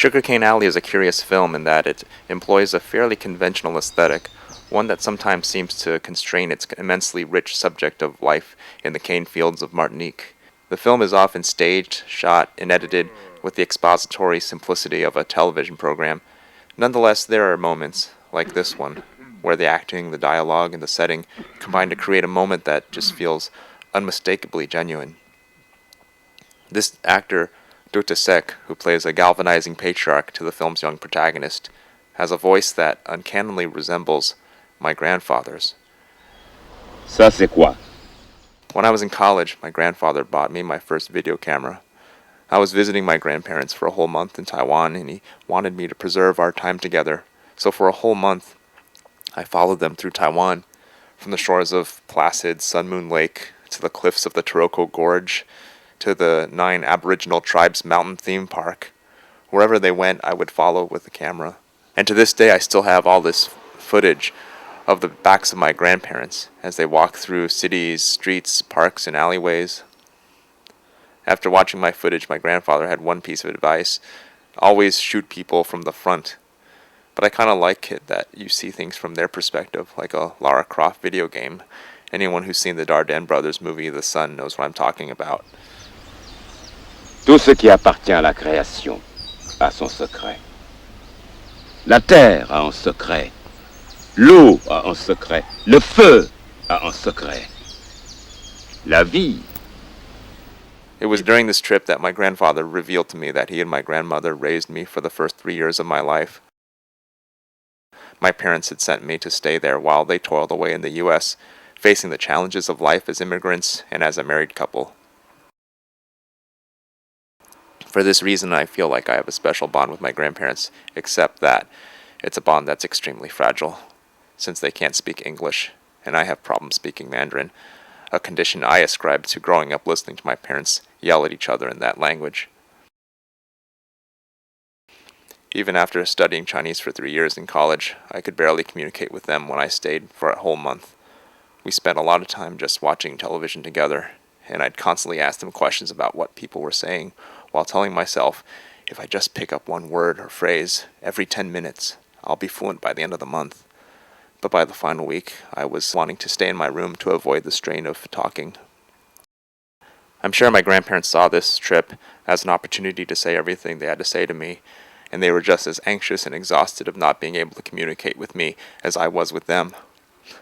Sugarcane Alley is a curious film in that it employs a fairly conventional aesthetic, one that sometimes seems to constrain its immensely rich subject of life in the cane fields of Martinique. The film is often staged, shot, and edited with the expository simplicity of a television program. Nonetheless, there are moments, like this one, where the acting, the dialogue, and the setting combine to create a moment that just feels unmistakably genuine. This actor, Dutta Sek, who plays a galvanizing patriarch to the film's young protagonist, has a voice that uncannily resembles my grandfather's. Ça c'est quoi? When I was in college, my grandfather bought me my first video camera. I was visiting my grandparents for a whole month in Taiwan, and he wanted me to preserve our time together. So for a whole month, I followed them through Taiwan, from the shores of placid Sun Moon Lake to the cliffs of the Taroko Gorge, to the 9 Aboriginal Tribes Mountain Theme Park. Wherever they went, I would follow with the camera. And to this day, I still have all this footage of the backs of my grandparents as they walk through cities, streets, parks, and alleyways. After watching my footage, my grandfather had one piece of advice: always shoot people from the front. But I kind of like it that you see things from their perspective, like a Lara Croft video game. Anyone who's seen the Dardenne Brothers movie The Sun knows what I'm talking about. Tout ce qui appartient à la création a son secret. La terre a un secret. L'eau a un secret. Le feu a un secret. La vie. It was during this trip that my grandfather revealed to me that he and my grandmother raised me for the first 3 years of my life. My parents had sent me to stay there while they toiled away in the U.S., facing the challenges of life as immigrants and as a married couple. For this reason, I feel like I have a special bond with my grandparents, except that it's a bond that's extremely fragile, since they can't speak English, and I have problems speaking Mandarin, a condition I ascribe to growing up listening to my parents yell at each other in that language. Even after studying Chinese for 3 years in college, I could barely communicate with them when I stayed for a whole month. We spent a lot of time just watching television together, and I'd constantly ask them questions about what people were saying, while telling myself, if I just pick up one word or phrase every 10 minutes, I'll be fluent by the end of the month. But by the final week, I was wanting to stay in my room to avoid the strain of talking. I'm sure my grandparents saw this trip as an opportunity to say everything they had to say to me, and they were just as anxious and exhausted of not being able to communicate with me as I was with them.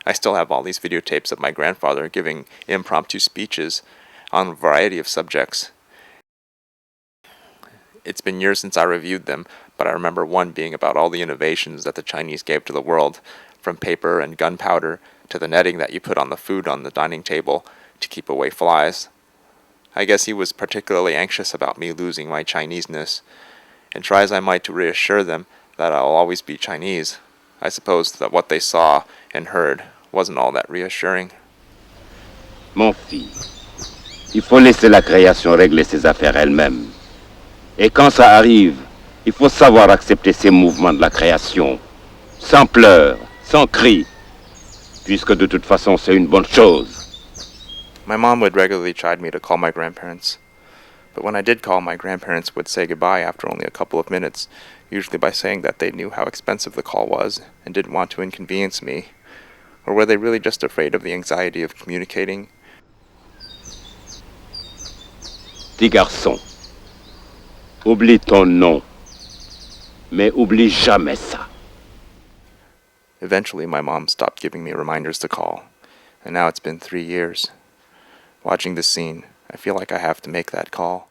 I still have all these videotapes of my grandfather giving impromptu speeches on a variety of subjects. It's been years since I reviewed them, but I remember one being about all the innovations that the Chinese gave to the world, from paper and gunpowder to the netting that you put on the food on the dining table to keep away flies. I guess he was particularly anxious about me losing my Chineseness, and try as I might to reassure them that I'll always be Chinese, I suppose that what they saw and heard wasn't all that reassuring. Mon fils, il faut laisser la création régler ses affaires elle-même. Et quand ça arrive, il faut savoir accepter ces mouvements de la création, sans pleurs, sans cris, puisque de toute façon c'est une bonne chose. My mom would regularly chide me to call my grandparents. But when I did call, my grandparents would say goodbye after only a couple of minutes, usually by saying that they knew how expensive the call was and didn't want to inconvenience me. Or were they really just afraid of the anxiety of communicating? Petit garçon, oublie ton nom, mais oublie jamais ça. Eventually, my mom stopped giving me reminders to call, and now it's been 3 years. Watching this scene, I feel like I have to make that call.